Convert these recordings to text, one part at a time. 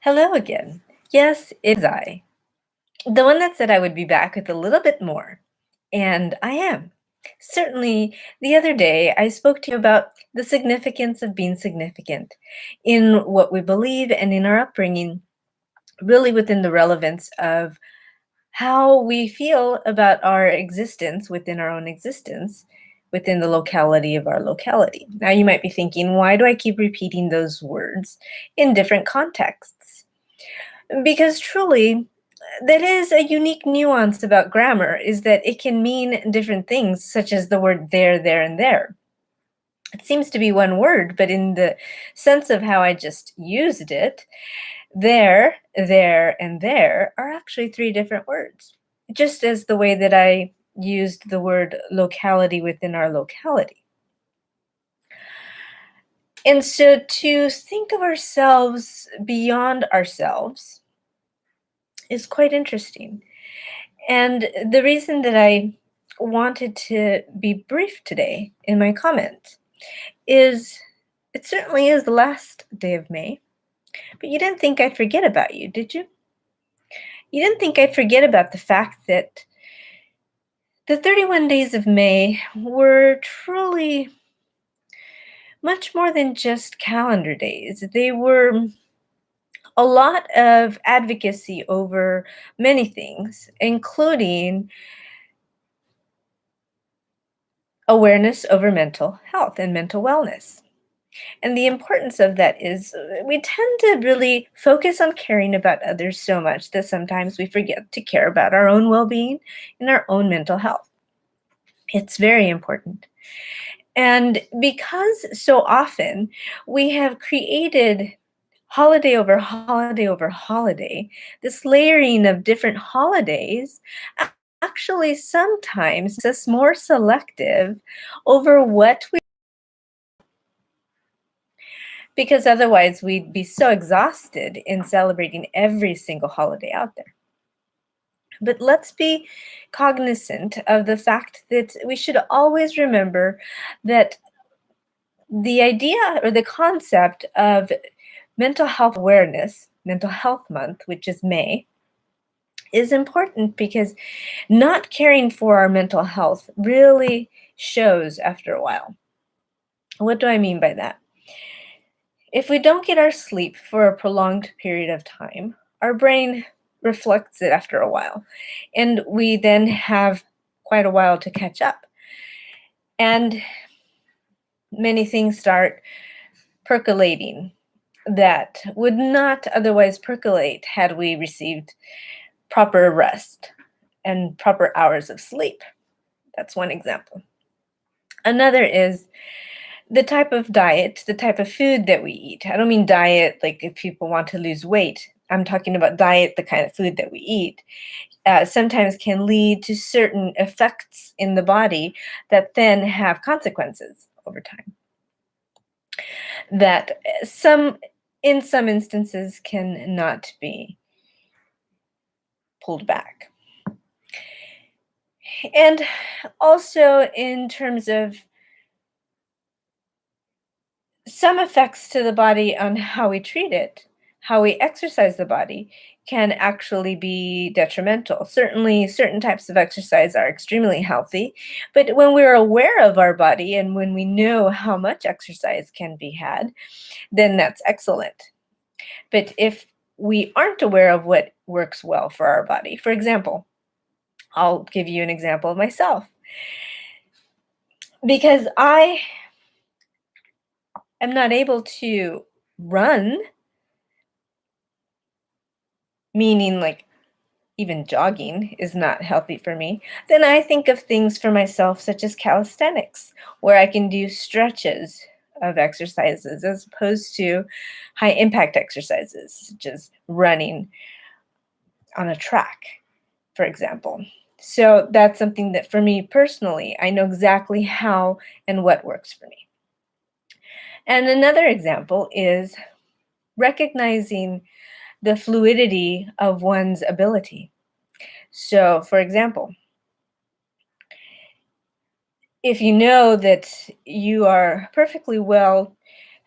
Hello again. Yes, it's I. The one that said I would be back with a little bit more. And I am. Certainly, the other day I spoke to you about the significance of being significant in what we believe and in our upbringing, really within the relevance of how we feel about our existence within our own existence, within the locality of our locality. Now, you might be thinking, why do I keep repeating those words in different contexts? Because truly, that is a unique nuance about grammar is that it can mean different things, such as the word there, and there. It seems to be one word, but in the sense of how I just used it, and there are actually three different words. Just as the way that I used the word locality within our locality. And so to think of ourselves beyond ourselves is quite interesting. And the reason that I wanted to be brief today in my comment is it certainly is the last day of May, but you didn't think I'd forget about you, did you? You didn't think I'd forget about the fact that the 31 days of May were truly much more than just calendar days. They were a lot of advocacy over many things, including awareness over mental health and mental wellness. And the importance of that is we tend to really focus on caring about others so much that sometimes we forget to care about our own well being and our own mental health. It's very important. And because so often we have created holiday over holiday over holiday, this layering of different holidays actually sometimes makes us more selective over what we, because otherwise we'd be so exhausted in celebrating every single holiday out there. But let's be cognizant of the fact that we should always remember that the idea or the concept of mental health awareness, Mental Health Month, which is May, is important because not caring for our mental health really shows after a while. What do I mean by that? If we don't get our sleep for a prolonged period of time, our brain reflects it after a while, and we then have quite a while to catch up. And many things start percolating that would not otherwise percolate had we received proper rest and proper hours of sleep. That's one example. Another is the type of diet, the type of food that we eat. I don't mean diet like if people want to lose weight. I'm talking about diet, the kind of food that we eat. Sometimes can lead to certain effects in the body that then have consequences over time. That in some instances, can not be pulled back. And also in terms of some effects to the body on how we treat it, how we exercise the body, can actually be detrimental. Certainly, certain types of exercise are extremely healthy, but when we're aware of our body and when we know how much exercise can be had, then that's excellent. But if we aren't aware of what works well for our body, for example, I'll give you an example of myself. Because I am not able to run, meaning like even jogging is not healthy for me, then I think of things for myself such as calisthenics, where I can do stretches of exercises as opposed to high impact exercises, such as running on a track, for example. So that's something that for me personally, I know exactly how and what works for me. And another example is recognizing the fluidity of one's ability. So, for example, if you know that you are perfectly well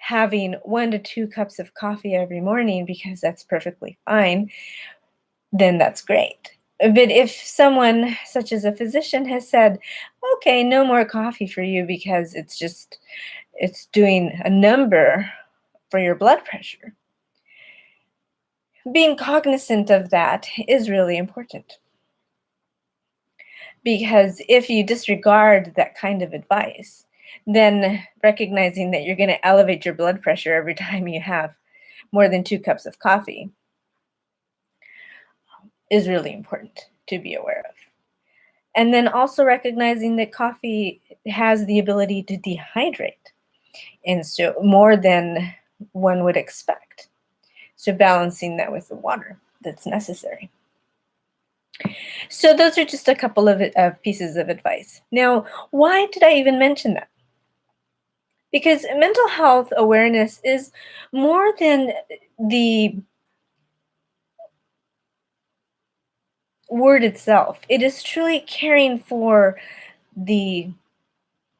having 1 to 2 cups of coffee every morning because that's perfectly fine, then that's great. But if someone, such as a physician, has said, okay, no more coffee for you because it's doing a number for your blood pressure, being cognizant of that is really important. Because if you disregard that kind of advice, then recognizing that you're going to elevate your blood pressure every time you have more than 2 cups of coffee is really important to be aware of. And then also recognizing that coffee has the ability to dehydrate, and so more than one would expect. So balancing that with the water that's necessary. So those are just a couple of pieces of advice. Now, why did I even mention that? Because mental health awareness is more than the word itself. It is truly caring for the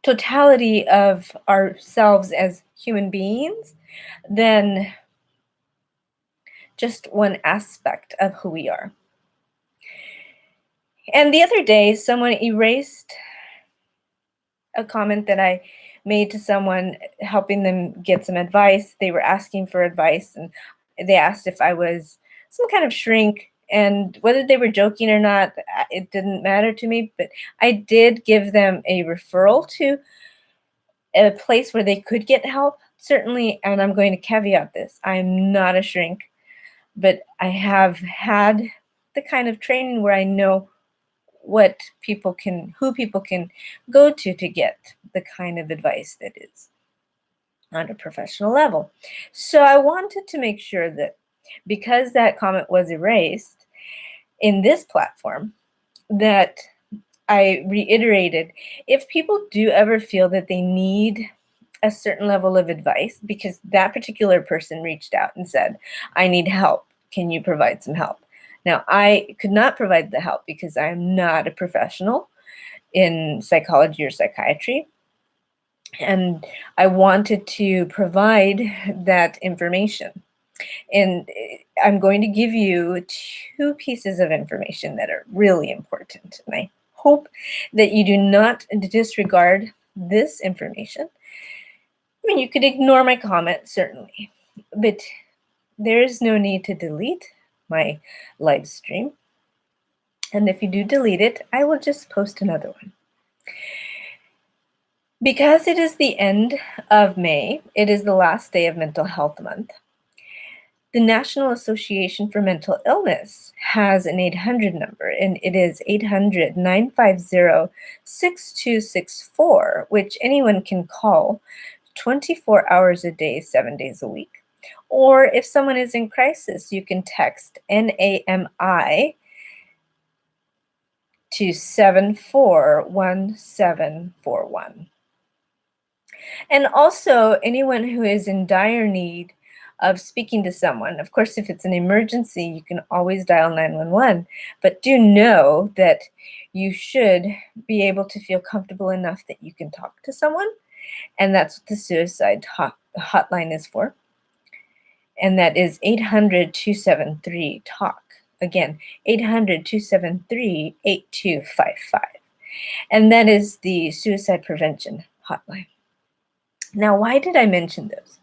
totality of ourselves as human beings than just one aspect of who we are. And the other day, someone erased a comment that I made to someone, helping them get some advice. They were asking for advice, and they asked if I was some kind of shrink, and whether they were joking or not, it didn't matter to me. But I did give them a referral to a place where they could get help, certainly. And I'm going to caveat this: I'm not a shrink, but I have had the kind of training where I know who people can go to get the kind of advice that is on a professional level. So I wanted to make sure that, because that comment was erased in this platform, that I reiterated, if people do ever feel that they need a certain level of advice, because that particular person reached out and said, I need help, can you provide some help? Now, I could not provide the help because I am not a professional in psychology or psychiatry. And I wanted to provide that information. And I'm going to give you 2 pieces of information that are really important. And I hope that you do not disregard this information. I mean, you could ignore my comment, certainly, but there is no need to delete my live stream. And if you do delete it, I will just post another one. Because it is the end of May, it is the last day of Mental Health Month, the National Association for Mental Illness has an 800 number, and it is 800-950-6264, which anyone can call 24 hours a day, 7 days a week. Or if someone is in crisis, you can text NAMI to 741741. And also, anyone who is in dire need of speaking to someone, of course, if it's an emergency, you can always dial 911. But do know that you should be able to feel comfortable enough that you can talk to someone. And that's what the suicide hotline is for. And that is 800-273-TALK. Again, 800-273-8255. And that is the suicide prevention hotline. Now, why did I mention those?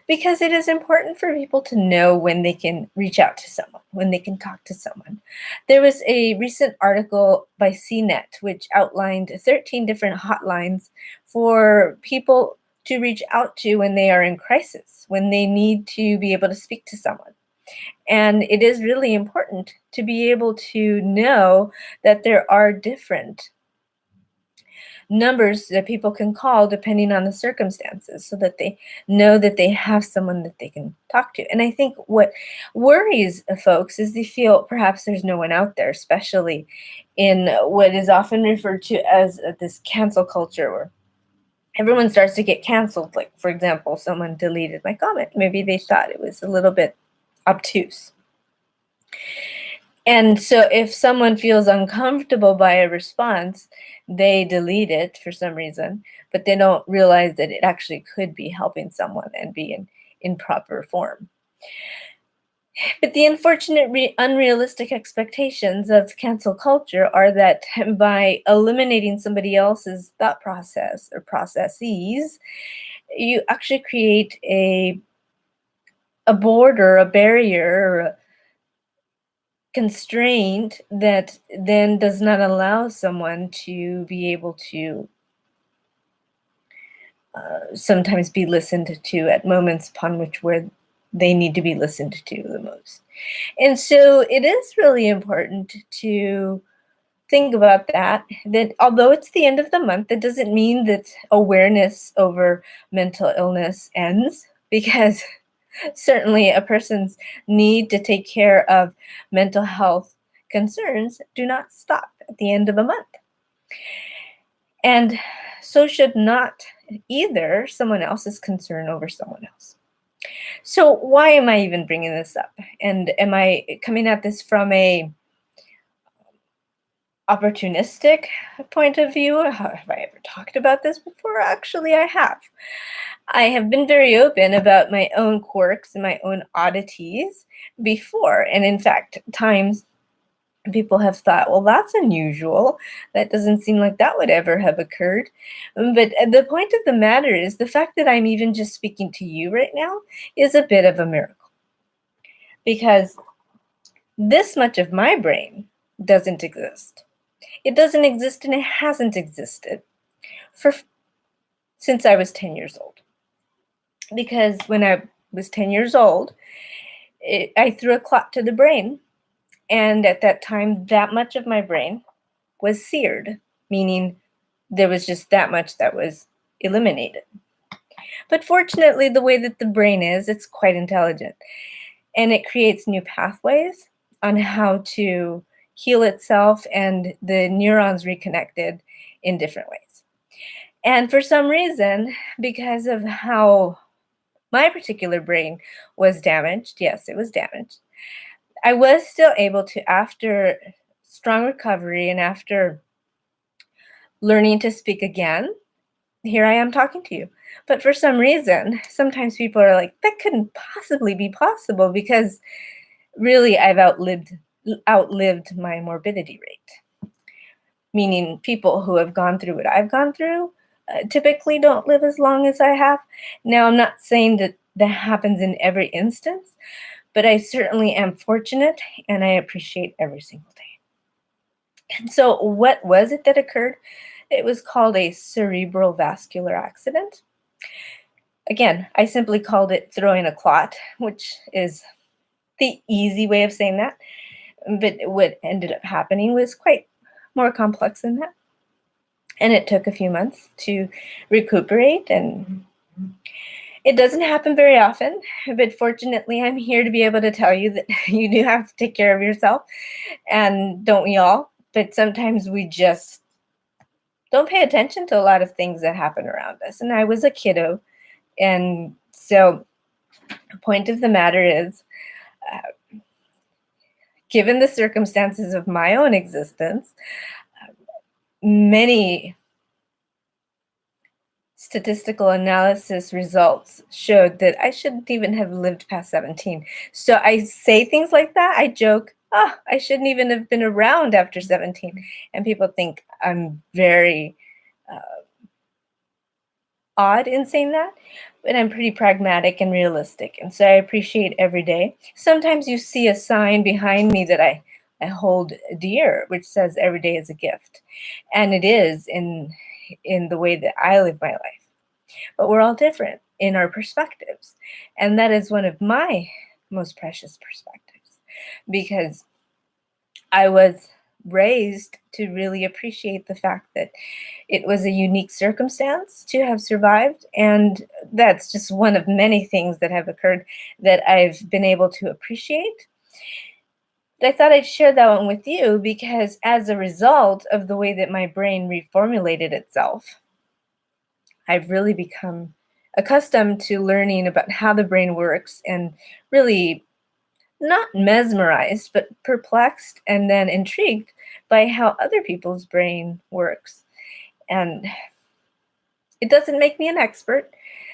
Because it is important for people to know when they can reach out to someone, when they can talk to someone. There was a recent article by CNET which outlined 13 different hotlines for people to reach out to when they are in crisis, when they need to be able to speak to someone. And it is really important to be able to know that there are different numbers that people can call depending on the circumstances, so that they know that they have someone that they can talk to. And I think what worries folks is they feel perhaps there's no one out there, especially in what is often referred to as this cancel culture, where everyone starts to get canceled. Like, for example, someone deleted my comment. Maybe they thought it was a little bit obtuse. And so if someone feels uncomfortable by a response, they delete it for some reason. but they don't realize that it actually could be helping someone and be in proper form. But the unfortunate, unrealistic expectations of cancel culture are that by eliminating somebody else's thought process or processes, you actually create a border, a barrier, or a constraint that then does not allow someone to be able to sometimes be listened to at moments upon which where they need to be listened to the most. And so it is really important to think about that although it's the end of the month, that doesn't mean that awareness over mental illness ends, because certainly a person's need to take care of mental health concerns do not stop at the end of a month. And so should not either someone else's concern over someone else. So why am I even bringing this up? And am I coming at this from a opportunistic point of view? Have I ever talked about this before? Actually, I have. I have been very open about my own quirks and my own oddities before. And in fact, times people have thought, well, that's unusual. That doesn't seem like that would ever have occurred. But the point of the matter is the fact that I'm even just speaking to you right now is a bit of a miracle. Because this much of my brain doesn't exist. It doesn't exist, and it hasn't existed since I was 10 years old. Because when I was 10 years old, I threw a clot to the brain. And at that time, that much of my brain was seared, meaning there was just that much that was eliminated. But fortunately, the way that the brain is, it's quite intelligent. And it creates new pathways on how to heal itself, and the neurons reconnected in different ways. And for some reason, because of how my particular brain was damaged, yes, it was damaged, I was still able to, after strong recovery and after learning to speak again, here I am talking to you. But for some reason, sometimes people are like, that couldn't possibly be possible, because really I've outlived my morbidity rate. Meaning people who have gone through what I've gone through typically don't live as long as I have. Now, I'm not saying that that happens in every instance, but I certainly am fortunate, and I appreciate every single day. And so what was it that occurred? It was called a cerebral vascular accident. Again, I simply called it throwing a clot, which is the easy way of saying that. But what ended up happening was quite more complex than that. And it took a few months to recuperate, and it doesn't happen very often, but fortunately, I'm here to be able to tell you that you do have to take care of yourself, and don't we all? But sometimes we just don't pay attention to a lot of things that happen around us. And I was a kiddo, and so the point of the matter is, given the circumstances of my own existence, many statistical analysis results showed that I shouldn't even have lived past 17. So I say things like that. I joke, I shouldn't even have been around after 17. And people think I'm very odd in saying that, but I'm pretty pragmatic and realistic. And so I appreciate every day. Sometimes you see a sign behind me that I hold dear, which says every day is a gift. And it is in the way that I live my life. But we're all different in our perspectives. And that is one of my most precious perspectives, because I was raised to really appreciate the fact that it was a unique circumstance to have survived. And that's just one of many things that have occurred that I've been able to appreciate. But I thought I'd share that one with you, because as a result of the way that my brain reformulated itself, I've really become accustomed to learning about how the brain works, and really not mesmerized, but perplexed and then intrigued by how other people's brain works. And It doesn't make me an expert.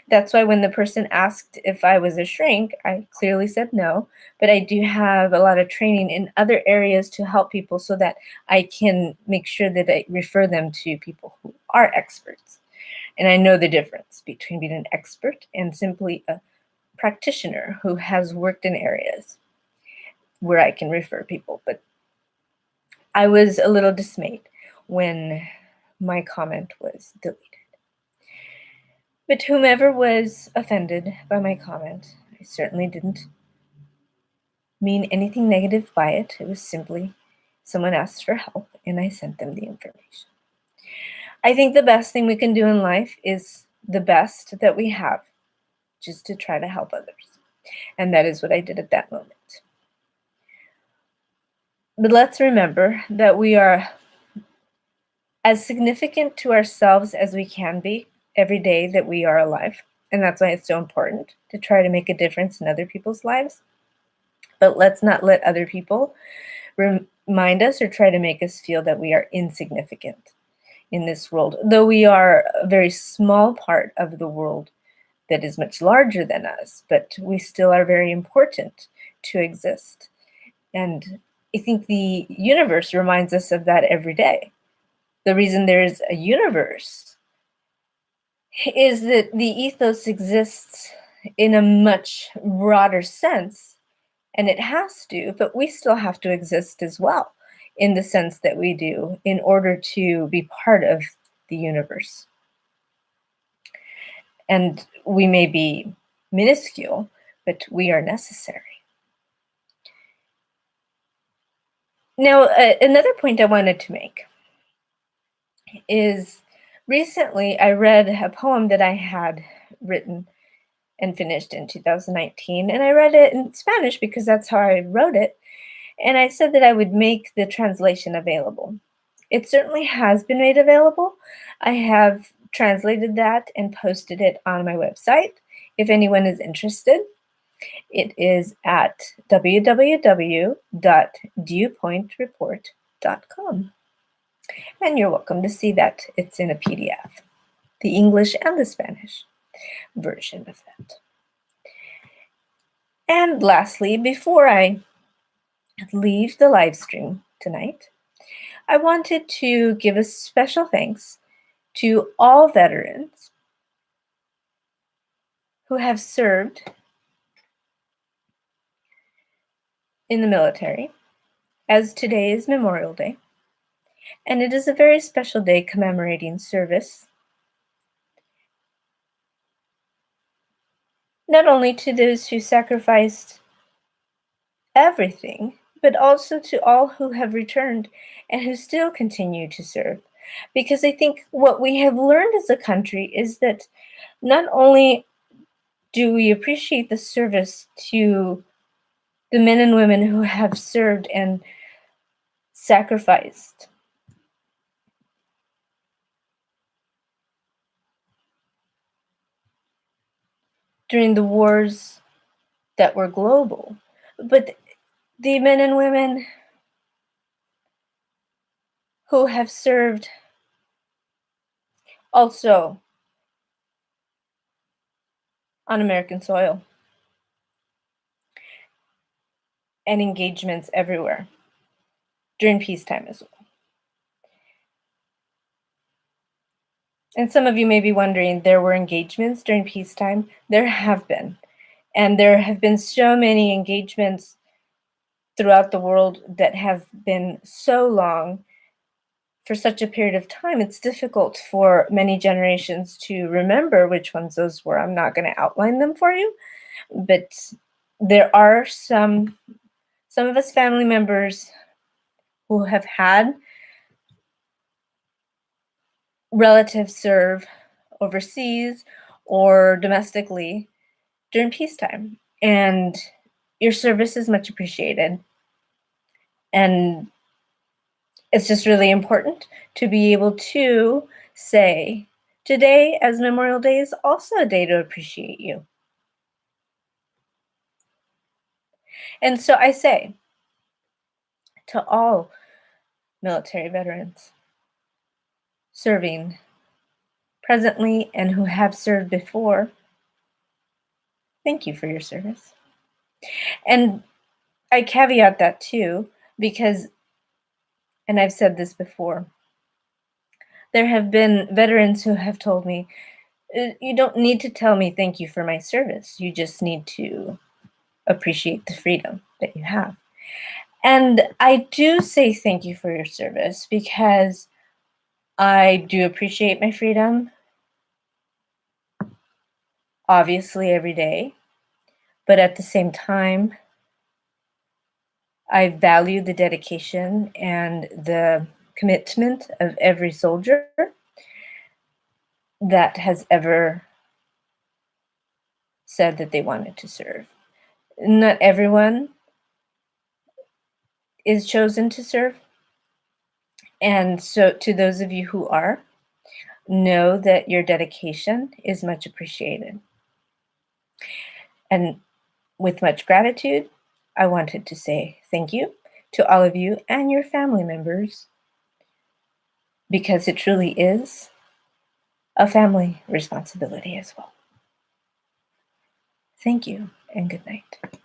That's why when the person asked if I was a shrink, I clearly said no. But I do have a lot of training in other areas to help people so that I can make sure that I refer them to people who are experts. And I know the difference between being an expert and simply a practitioner who has worked in areas where I can refer people. But I was a little dismayed when my comment was deleted. But whomever was offended by my comment, I certainly didn't mean anything negative by it. It was simply someone asked for help and I sent them the information. I think the best thing we can do in life is the best that we have, just to try to help others. And that is what I did at that moment. But let's remember that we are as significant to ourselves as we can be every day that we are alive. And that's why it's so important to try to make a difference in other people's lives. But let's not let other people remind us or try to make us feel that we are insignificant in this world, though we are a very small part of the world that is much larger than us, but we still are very important to exist. And I think the universe reminds us of that every day. The reason there is a universe is that the ethos exists in a much broader sense, and it has to, but we still have to exist as well in the sense that we do in order to be part of the universe. And we may be minuscule, but we are necessary. Now, another point I wanted to make is recently I read a poem that I had written and finished in 2019, and I read it in Spanish because that's how I wrote it. And I said that I would make the translation available. It certainly has been made available. I have translated that and posted it on my website. If anyone is interested, it is at www.dewpointreport.com. And you're welcome to see that. It's in a PDF, the English and the Spanish version of that. And lastly, before I leave the live stream tonight, I wanted to give a special thanks to all veterans who have served in the military, as today is Memorial Day, and it is a very special day commemorating service, not only to those who sacrificed everything, but also to all who have returned and who still continue to serve. Because I think what we have learned as a country is that not only do we appreciate the service to the men and women who have served and sacrificed during the wars that were global, but the men and women who have served also on American soil and engagements everywhere during peacetime as well. And some of you may be wondering, there were engagements during peacetime? There have been. And there have been so many engagements throughout the world that have been so long for such a period of time. It's difficult for many generations to remember which ones those were. I'm not going to outline them for you, but there are some of us family members who have had relatives serve overseas or domestically during peacetime. And your service is much appreciated. And it's just really important to be able to say, today, as Memorial Day, is also a day to appreciate you. And so I say to all military veterans serving presently and who have served before, thank you for your service. And I caveat that too, because, and I've said this before, there have been veterans who have told me, You don't need to tell me thank you for my service. You just need to appreciate the freedom that you have." And I do say thank you for your service because I do appreciate my freedom, obviously, every day. But at the same time, I value the dedication and the commitment of every soldier that has ever said that they wanted to serve. Not everyone is chosen to serve. And so, to those of you who are, know that your dedication is much appreciated. And with much gratitude, I wanted to say thank you to all of you and your family members, because it truly is a family responsibility as well. Thank you and good night.